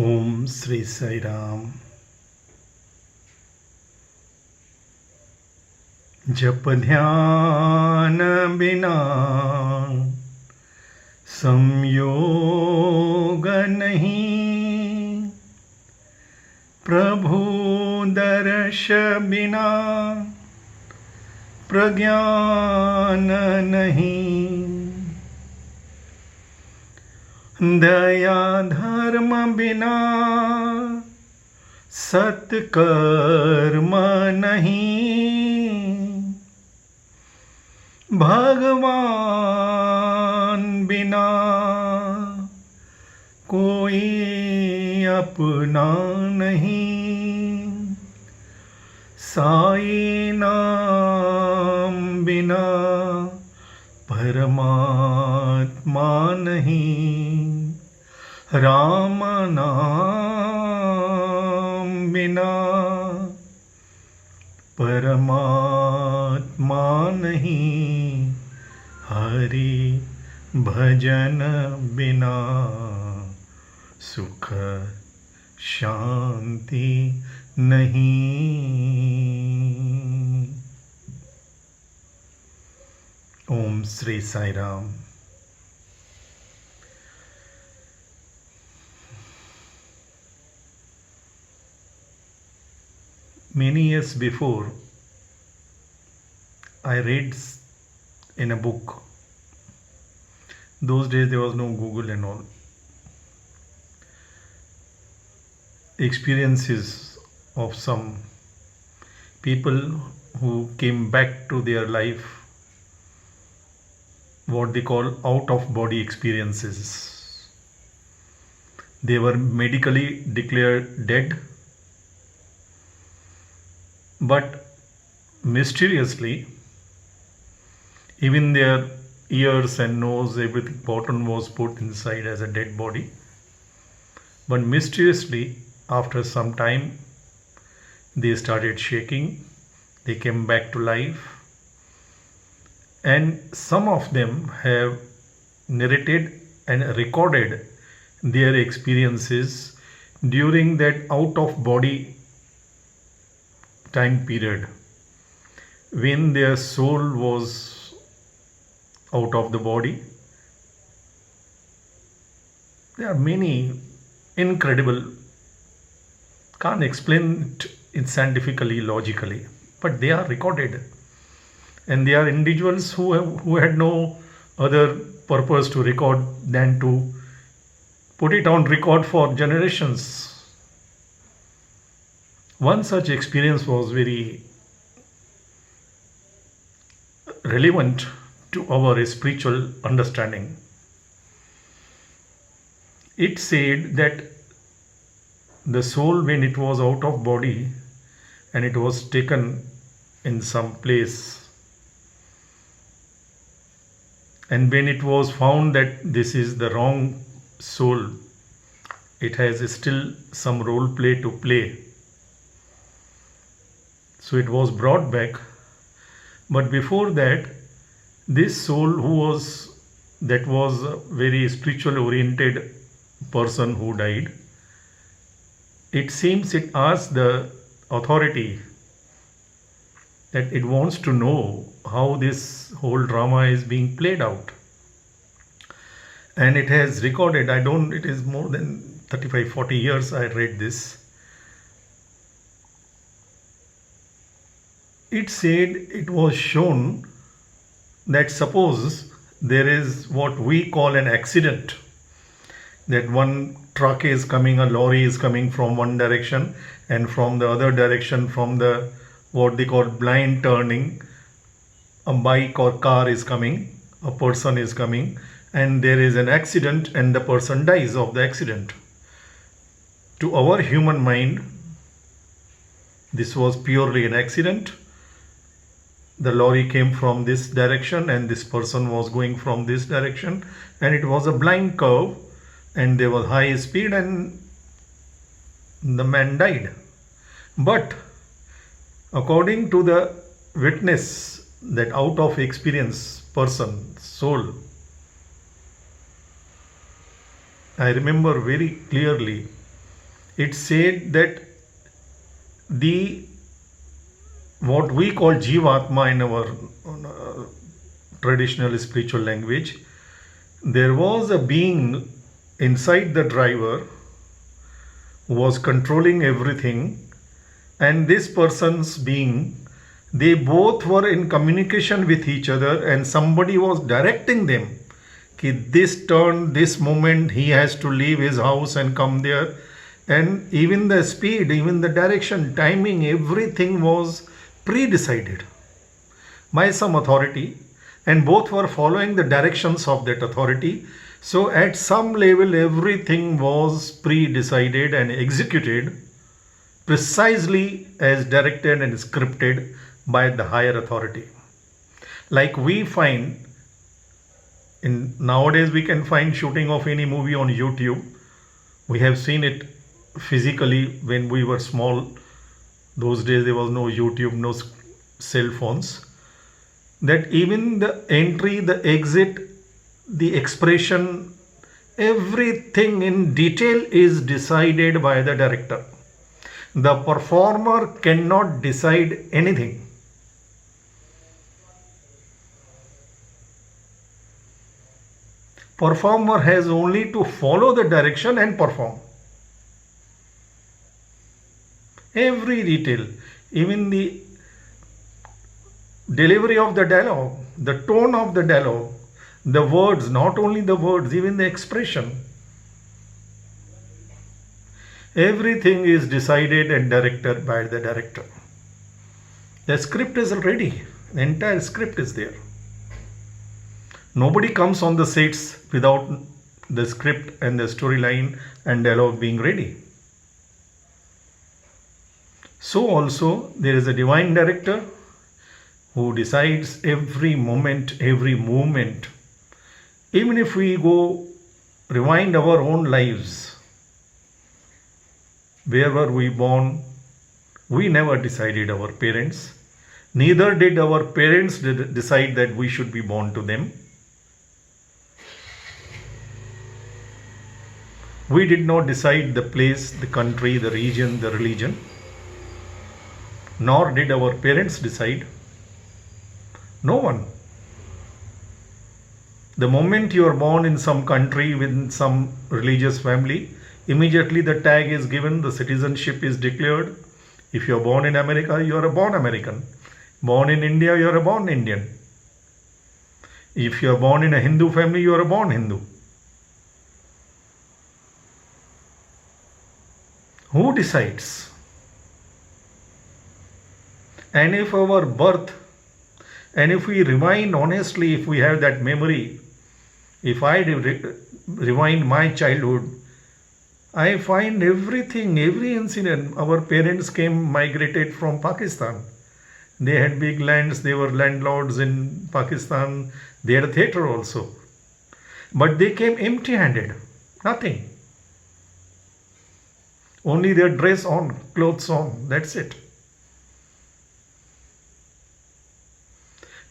ओम श्री साई राम। जप ध्यान बिना संयोग नहीं, प्रभु दर्श बिना प्रज्ञान नहीं। दया धर्म बिना सत्कर्म नहीं, भगवान बिना कोई अपना नहीं। साई नाम बिना परमात्मा नहीं, राम नाम बिना परमात्मा नहीं, हरि भजन बिना सुख शांति नहीं। ओम Shri Sai Ram. Many years before, I read in a book. Those days there was no Google and all. Experiences of some people who came back to their life, what they call out of body experiences. They were medically declared dead, but mysteriously, even their ears and nose, everything bottom was put inside as a dead body. But mysteriously, after some time, they started shaking. They came back to life. And some of them have narrated and recorded their experiences during that out of body time period, when their soul was out of the body. There are many incredible, can't explain it scientifically, logically, but they are recorded, and they are individuals who had no other purpose to record than to put it on record for generations. One such experience was very relevant to our spiritual understanding. It said that the soul, when it was out of body and it was taken in some place, and when it was found that this is the wrong soul, it has still some role play to play. So it was brought back. But before that, this soul that was a very spiritual oriented person who died, it seems it asked the authority that it wants to know how this whole drama is being played out. And it has recorded, it is more than 35-40 years I read this. It said it was shown that suppose there is what we call an accident, that one truck is coming, a lorry is coming from one direction, and from the other direction, from the what they call blind turning, a bike or car is coming, a person is coming, and there is an accident and the person dies of the accident. To our human mind, this was purely an accident. The lorry came from this direction and this person was going from this direction, and it was a blind curve and there was high speed and the man died. But according to the witness, that out of experience person, soul, I remember very clearly It said that the what we call Jivatma in our traditional spiritual language, there was a being inside the driver who was controlling everything, and this person's being, they both were in communication with each other, and somebody was directing them कि this turn, this moment he has to leave his house and come there, and even the speed, even the direction, timing, everything was pre-decided by some authority, and both were following the directions of that authority. So at some level everything was pre-decided and executed precisely as directed and scripted by the higher authority. Like we find in nowadays, we can find shooting of any movie on YouTube. We have seen it physically when we were small. Those days there was no YouTube, no cell phones. That even the entry, the exit, the expression, everything in detail is decided by the director. The performer cannot decide anything. Performer has only to follow the direction and perform. Every detail, even the delivery of the dialogue, the tone of the dialogue, the words, not only the words, even the expression. Everything is decided and directed by the director. The script is ready. The entire script is there. Nobody comes on the sets without the script and the storyline and dialogue being ready. So also there is a divine director who decides every moment, every movement. Even if we go rewind our own lives, where were we born? We never decided our parents. Neither did our parents decide that we should be born to them. We did not decide the place, the country, the region, the religion. Nor did our parents decide. No one. The moment you are born in some country with some religious family, immediately the tag is given, the citizenship is declared. If you are born in America, you are a born American. Born in India, you are a born Indian. If you are born in a Hindu family, you are a born Hindu. Who decides? And if our birth, and if we rewind honestly, if we have that memory, if I rewind my childhood, I find everything, every incident. Our parents migrated from Pakistan. They had big lands, they were landlords in Pakistan. They had a theatre also. But they came empty-handed, nothing. Only their dress on, clothes on, that's it.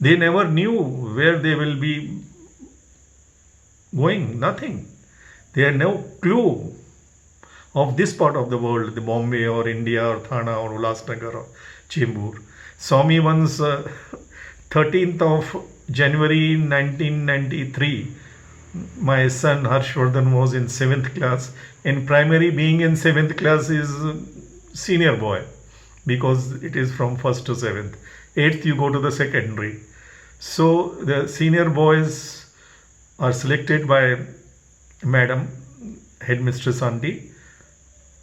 They never knew where they will be going, nothing. They had no clue of this part of the world, the Bombay or India or Thana or Ulhasnagar or Chembur. Swami once, 13th of January 1993, my son Harshvardhan was in 7th class. In primary, being in 7th class is senior boy because it is from 1st to 7th. 8th you go to the secondary. So the senior boys are selected by Madam, Headmistress Auntie,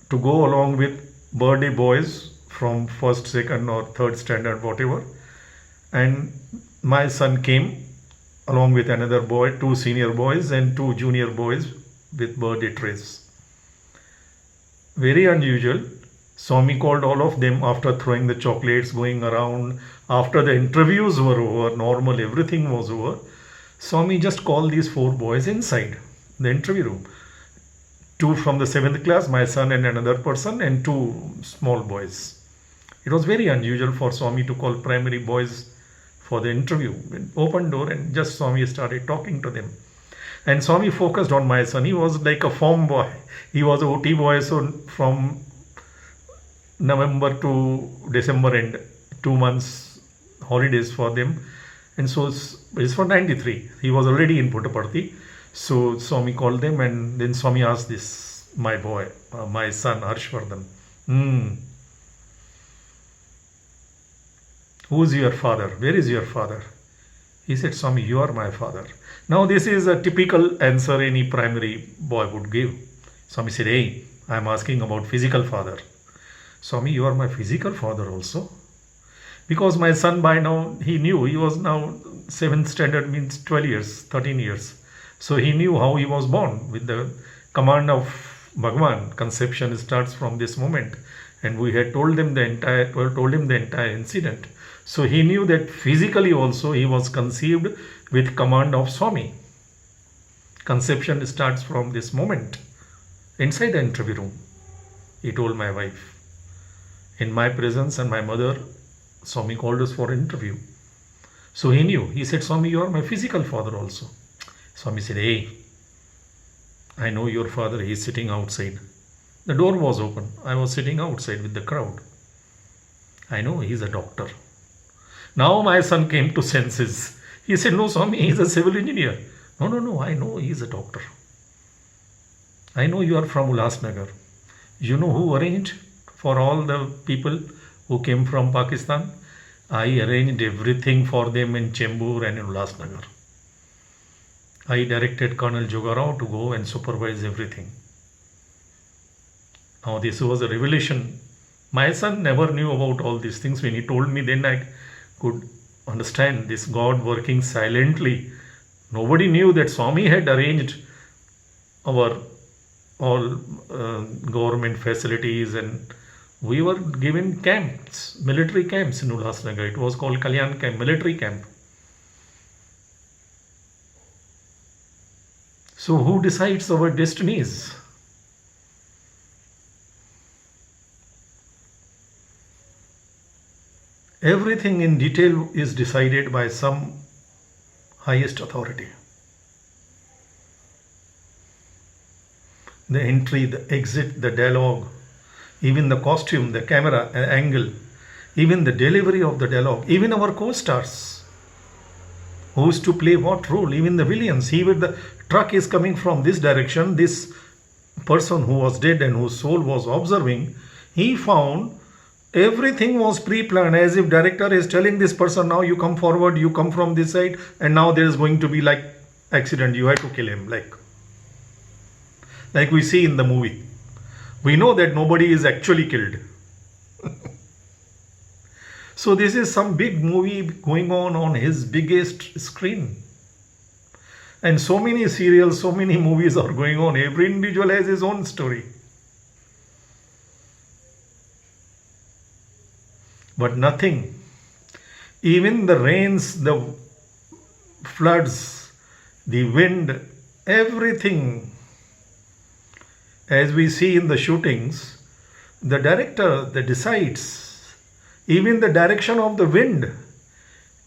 to go along with birthday boys from 1st, 2nd or 3rd standard, whatever. And my son came along with another boy, 2 senior boys and 2 junior boys with birthday trays. Very unusual. Swami called all of them after throwing the chocolates, going around. After the interviews were over, normal, everything was over. Swami just called these 4 boys inside the interview room. 2 from the 7th class, my son and another person, and 2 small boys. It was very unusual for Swami to call primary boys for the interview. Open door and just Swami started talking to them. And Swami focused on my son. He was like a farm boy. He was a OT boy, so from November to December end, 2 months holidays for them. And so it's for 93. He was already in Puttaparthi. So Swami called them, and then Swami asked this, my boy, my son Harshvardhan, who's your father? Where is your father? He said, Swami, you are my father. Now this is a typical answer any primary boy would give. Swami said, hey, I'm asking about physical father. Swami, you are my physical father also. Because my son by now, he knew, he was now 7th standard, means 12 years, 13 years. So he knew how he was born with the command of Bhagwan. Conception starts from this moment. And we had told him the entire incident. So he knew that physically also he was conceived with command of Swami. Conception starts from this moment. Inside the interview room, he told my wife. In my presence and my mother, Swami called us for interview. So he knew. He said, Swami, you are my physical father also. Swami said, hey, I know your father. He is sitting outside. The door was open. I was sitting outside with the crowd. I know he is a doctor. Now my son came to senses. He said, no, Swami, he is a civil engineer. No, I know he is a doctor. I know you are from Ulhasnagar. You know who arranged for all the people who came from Pakistan? I arranged everything for them in Chembur and in Ulhasnagar. I directed Colonel Jogarao to go and supervise everything. Now this was a revelation. My son never knew about all these things. When he told me, then I could understand this God working silently. Nobody knew that Swami had arranged our all government facilities, and we were given camps, military camps in Ulhasnagar. It was called Kalyan camp, military camp. So who decides our destinies? Everything in detail is decided by some highest authority. The entry, the exit, the dialogue, even the costume, the camera angle, even the delivery of the dialogue, even our co-stars, who's to play what role, even the villains. Even the truck is coming from this direction, this person who was dead and whose soul was observing, he found everything was pre-planned, as if director is telling this person, now you come forward, you come from this side, and now there is going to be like accident, you have to kill him, like we see in the movie. We know that nobody is actually killed. So this is some big movie going on his biggest screen. And so many serials, so many movies are going on. Every individual has his own story. But nothing, even the rains, the floods, the wind, everything, as we see in the shootings, the director that decides, even the direction of the wind,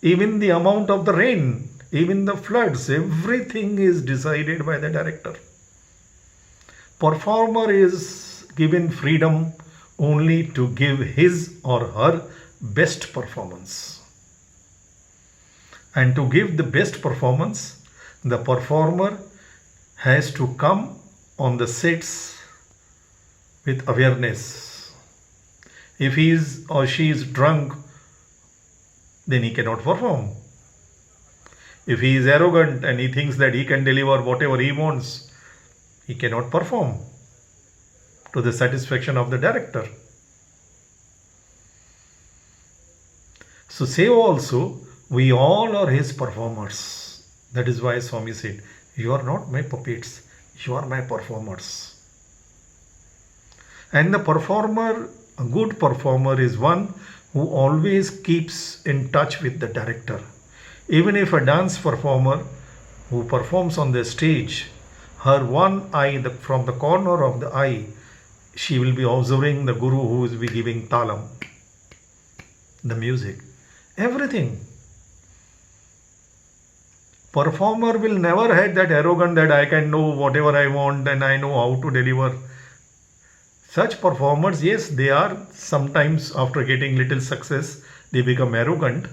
even the amount of the rain, even the floods, everything is decided by the director. Performer is given freedom only to give his or her best performance. And to give the best performance, the performer has to come on the sets with awareness. If he is or she is drunk, then he cannot perform. If he is arrogant and he thinks that he can deliver whatever he wants, he cannot perform to the satisfaction of the director. So say also, we all are his performers. That is why Swami said, you are not my puppets, you are my performers. And the performer, a good performer, is one who always keeps in touch with the director. Even if a dance performer who performs on the stage, her one eye, from the corner of the eye, she will be observing the guru who will be giving talam, the music, everything. Performer will never have that arrogant that I can know whatever I want and I know how to deliver. Such performers, yes, they are sometimes after getting little success, they become arrogant,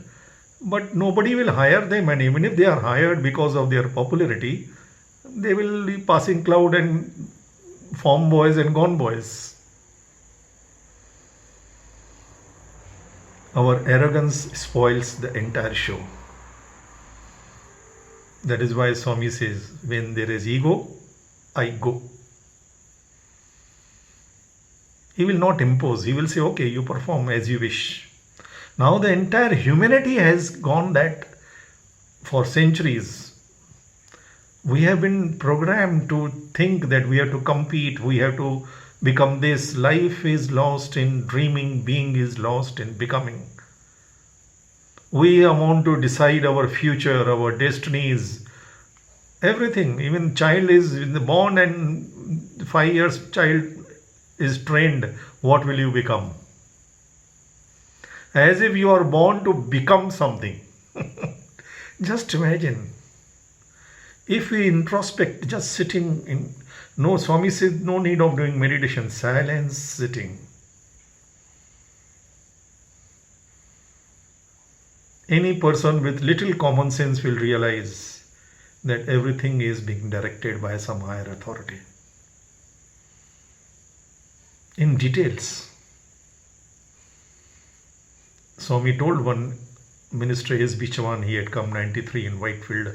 but nobody will hire them. And even if they are hired because of their popularity, they will be passing cloud and form boys and gone boys. Our arrogance spoils the entire show. That is why Swami says, when there is ego, I go. He will not impose. He will say, okay, you perform as you wish. Now the entire humanity has gone that for centuries. We have been programmed to think that we have to compete, we have to become this. Life is lost in dreaming, being is lost in becoming. We want to decide our future, our destinies, everything. Even child is born and 5 years child is trained. What will you become? As if you are born to become something. Just imagine. If we introspect, just sitting in, no, Swami said no need of doing meditation, silence, sitting. Any person with little common sense will realize that everything is being directed by some higher authority. In details. Swami told one minister, S.B. Chavan, he had come 93 in Whitefield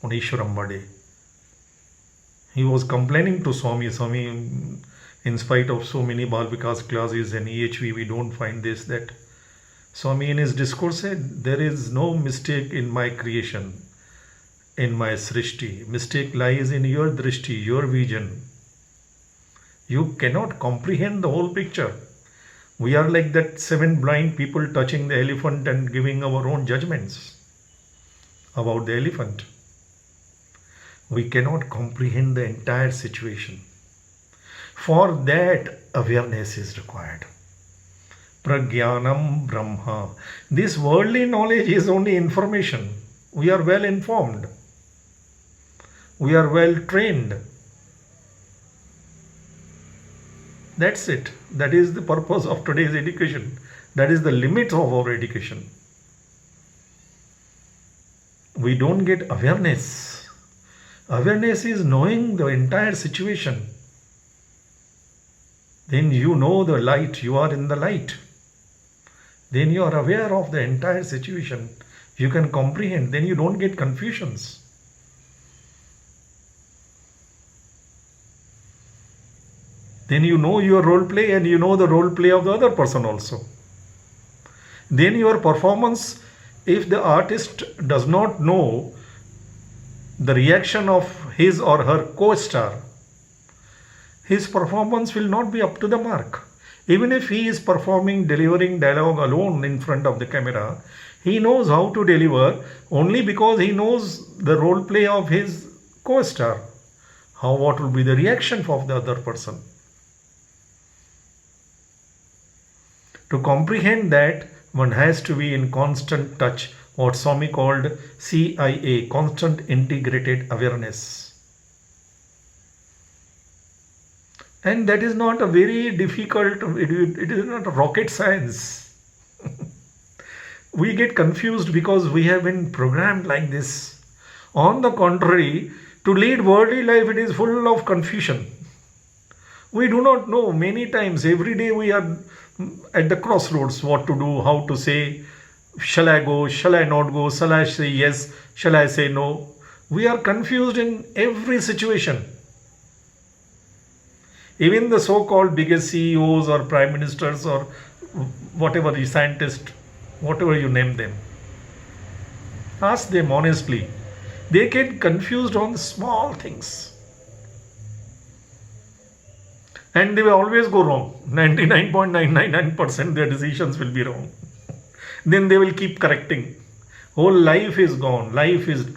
on Ishwaramba Day. He was complaining to Swami, in spite of so many Bal Vikas classes and EHV, we don't find this, that. Swami in his discourse said, there is no mistake in my creation, in my srishti. Mistake lies in your drishti, your vision. You cannot comprehend the whole picture. We are like that 7 blind people touching the elephant and giving our own judgments about the elephant. We cannot comprehend the entire situation. For that, awareness is required. Pragyanam Brahma. This worldly knowledge is only information. We are well informed. We are well trained. That's it. That is the purpose of today's education. That is the limit of our education. We don't get awareness. Awareness is knowing the entire situation. Then you know the light, you are in the light. Then you are aware of the entire situation. You can comprehend, then you don't get confusions. Then you know your role play and you know the role play of the other person also. Then your performance, if the artist does not know the reaction of his or her co-star, his performance will not be up to the mark. Even if he is delivering dialogue alone in front of the camera, he knows how to deliver only because he knows the role play of his co-star. What will be the reaction of the other person? To comprehend that, one has to be in constant touch, what Swami called CIA, constant integrated awareness. And that is not a very difficult, it is not rocket science. We get confused because we have been programmed like this. On the contrary, to lead worldly life, it is full of confusion. We do not know. Many times, every day we are at the crossroads, what to do, how to say, shall I go, shall I not go, shall I say yes, shall I say no. We are confused in every situation. Even the so-called biggest CEOs or prime ministers or whatever the scientists, whatever you name them, ask them honestly. They get confused on the small things. And they will always go wrong. 99.999% their decisions will be wrong. Then they will keep correcting. Whole life is gone. Life is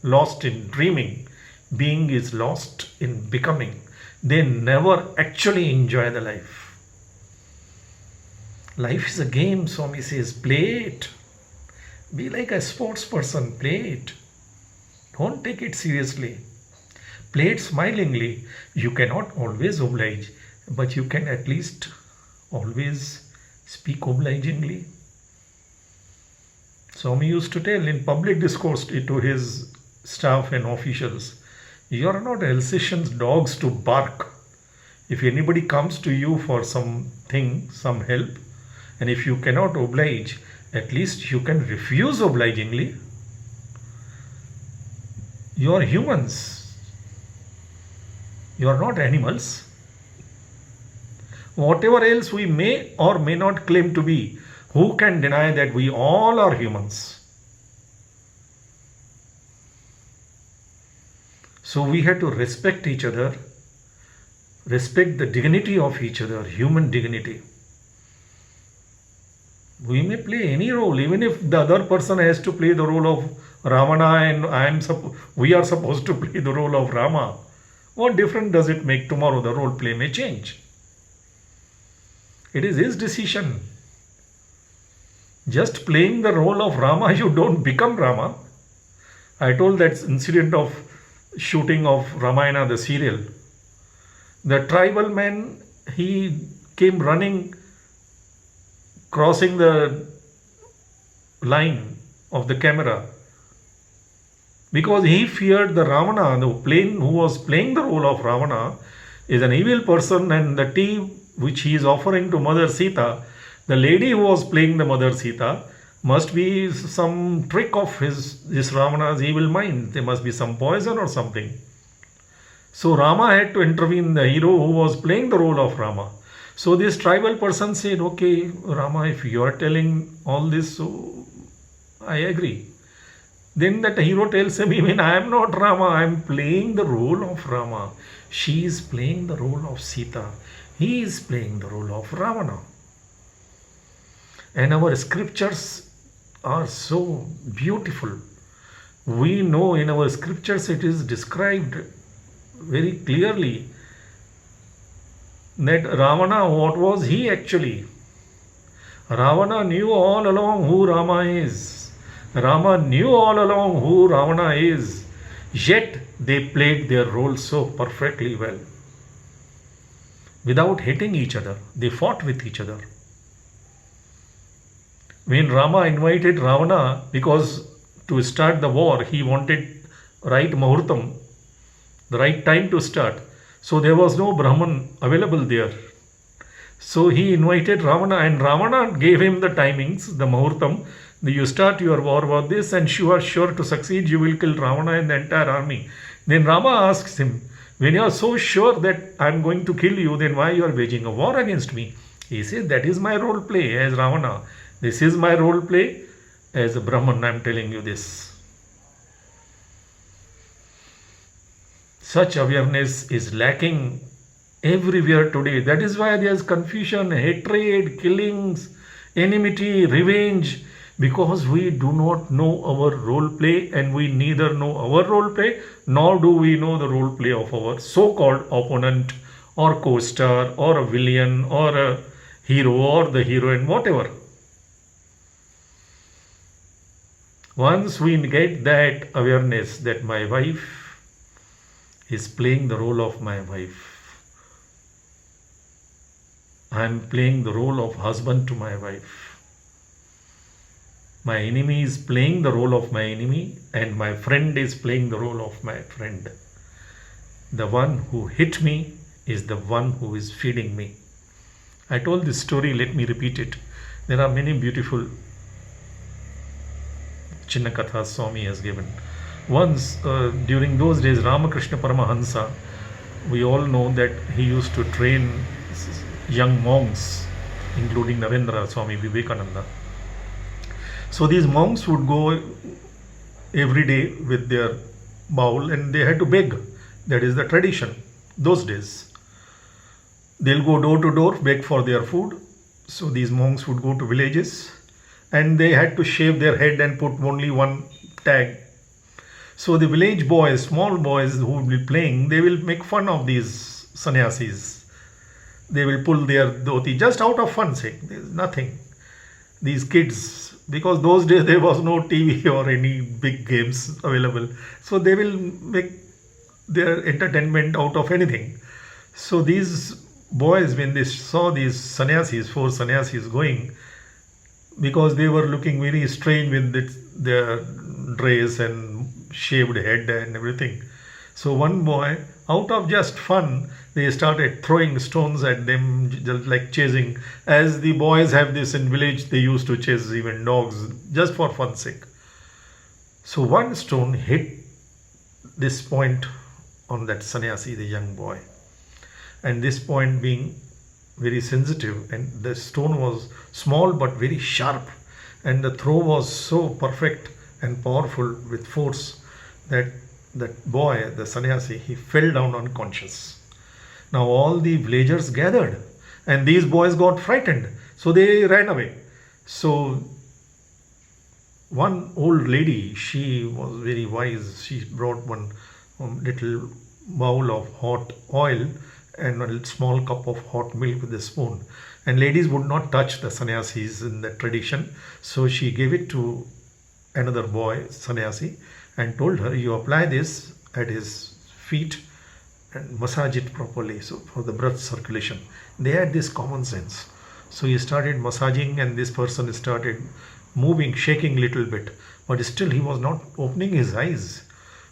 lost in dreaming. Being is lost in becoming. They never actually enjoy the life. Life is a game, Swami says. Play it. Be like a sports person. Play it. Don't take it seriously. Play it smilingly. You cannot always oblige, but you can at least always speak obligingly. Swami used to tell in public discourse to his staff and officials, you are not Alsatians dogs to bark. If anybody comes to you for something, some help, and if you cannot oblige, at least you can refuse obligingly. You are humans. You are not animals. Whatever else we may or may not claim to be, who can deny that we all are humans? So we have to respect each other, respect the dignity of each other, human dignity. We may play any role, even if the other person has to play the role of Ravana and we are supposed to play the role of Rama. What difference does it make? Tomorrow the role play may change. It is his decision. Just playing the role of Rama, you don't become Rama. I told that incident of shooting of Ramayana, the serial. The tribal man, he came running, crossing the line of the camera because he feared the Ravana, who was playing the role of Ravana, is an evil person, and the tea which he is offering to Mother Sita, the lady who was playing the Mother Sita, must be some trick of this Ravana's evil mind. There must be some poison or something. So Rama had to intervene, the hero who was playing the role of Rama. So this tribal person said, okay, Rama, if you are telling all this, so I agree. Then that hero tells him, even I am not Rama, I am playing the role of Rama. She is playing the role of Sita. He is playing the role of Ravana. And our scriptures are so beautiful. We know in our scriptures it is described very clearly that Ravana, what was he actually? Ravana knew all along who Rama is. Rama knew all along who Ravana is. Yet they played their role so perfectly well. Without hating each other, they fought with each other. When Rama invited Ravana, because to start the war, he wanted right Muhurtam, the right time to start. So there was no Brahman available there. So he invited Ravana, and Ravana gave him the timings, the Muhurtam. You start your war about this, and you are sure to succeed. You will kill Ravana and the entire army. Then Rama asks him, when you are so sure that I am going to kill you, then why you are waging a war against me? He said, that is my role play as Ravana. This is my role play as a Brahman. I am telling you this. Such awareness is lacking everywhere today. That is why there is confusion, hatred, killings, enmity, revenge, because we do not know our role play, and we neither know our role play nor do we know the role play of our so-called opponent or co-star or a villain or a hero or the heroine, whatever. Once we get that awareness that my wife is playing the role of my wife, I am playing the role of husband to my wife, my enemy is playing the role of my enemy, and my friend is playing the role of my friend. The one who hit me is the one who is feeding me. I told this story, let me repeat it. There are many beautiful Chinnakathas Swami has given. Once, during those days, Ramakrishna Paramahansa, we all know that he used to train young monks, including Narendra, Swami Vivekananda. So these monks would go every day with their bowl and they had to beg. That is the tradition those days. They'll go door to door, beg for their food. So these monks would go to villages and they had to shave their head and put only one tag. So the village boys, small boys who will be playing, they will make fun of these sannyasis. They will pull their dhoti just out of fun sake. There is nothing. These kids because those days there was no TV or any big games available. So they will make their entertainment out of anything. So these boys, when they saw these sannyasis, 4 sannyasis going, because they were looking very strange with their dress and shaved head and everything. So one boy, out of just fun, they started throwing stones at them, just like chasing. As the boys have this in village, they used to chase even dogs just for fun's sake. So one stone hit this point on that sannyasi, the young boy, and this point being very sensitive, and the stone was small but very sharp, and the throw was so perfect and powerful with force that that boy, the sannyasi, he fell down unconscious. Now all the villagers gathered, and these boys got frightened, so they ran away. So one old lady, she was very wise. She brought one little bowl of hot oil and a small cup of hot milk with a spoon. And ladies would not touch the sannyasis in the tradition, so she gave it to another boy, sannyasi, and told her, you apply this at his feet and massage it properly, so for the blood circulation. They had this common sense. So he started massaging, and this person started moving, shaking little bit, but still he was not opening his eyes.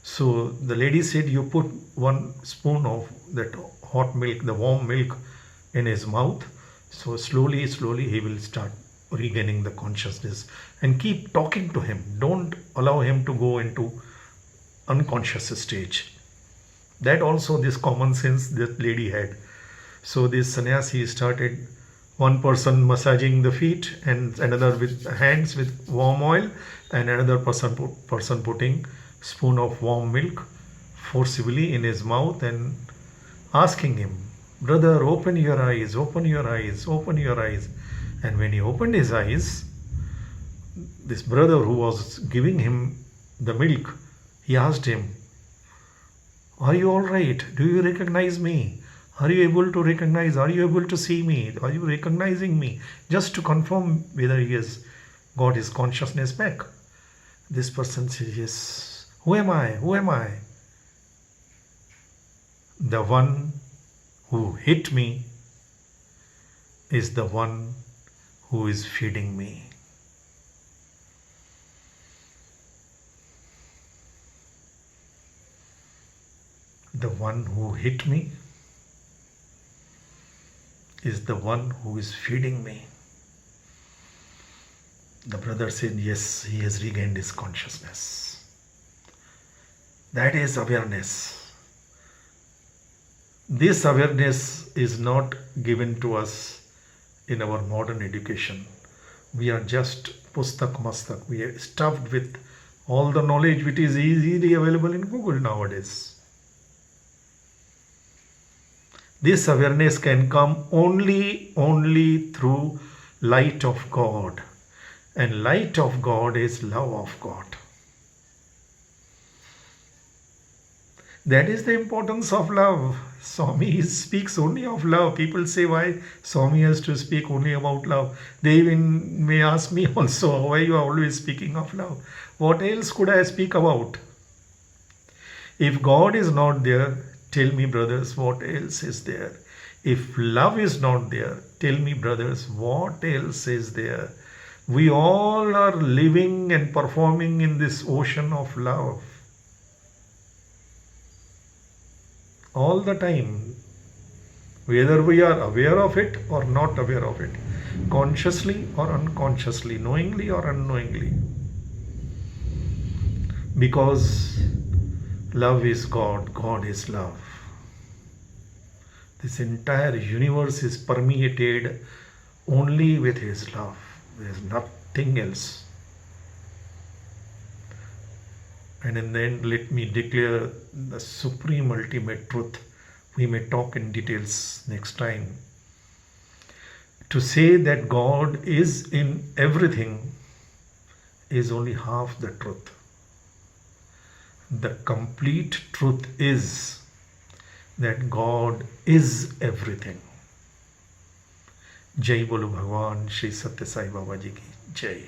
So the lady said, you put 1 spoon of that hot milk, the warm milk, in his mouth. So slowly he will start regaining the consciousness, and keep talking to him. Don't allow him to go into unconscious stage. That also, this common sense that lady had. So this sannyasi started, one person massaging the feet, and another with hands with warm oil, and another person putting spoon of warm milk forcibly in his mouth, and asking him, brother, open your eyes, open your eyes, open your eyes. And when he opened his eyes, this brother who was giving him the milk, he asked him, are you all right? Do you recognize me? Are you able to recognize? Are you able to see me? Are you recognizing me? Just to confirm whether he has got his consciousness back. This person says, yes. Who am I? Who am I? The one who hit me is the one who is feeding me. The one who hit me is the one who is feeding me. The brother said, yes, he has regained his consciousness. That is awareness. This awareness is not given to us in our modern education. We are just pustak mastak. We are stuffed with all the knowledge which is easily available in Google nowadays. This awareness can come only through light of God. And light of God is love of God. That is the importance of love. Swami speaks only of love. People say, why Swami has to speak only about love? They even may ask me also, why you are always speaking of love? What else could I speak about? If God is not there, tell me, brothers, what else is there? If love is not there, tell me, brothers, what else is there? We all are living and performing in this ocean of love. All the time, whether we are aware of it or not aware of it, consciously or unconsciously, knowingly or unknowingly. Because love is God, God is love. This entire universe is permeated only with His love. There is nothing else. And in the end, let me declare the supreme ultimate truth. We may talk in details next time. To say that God is in everything is only half the truth. The complete truth is that God is everything. Jai Bolo Bhagwan Shri Satya Sai Baba Ji ki Jai.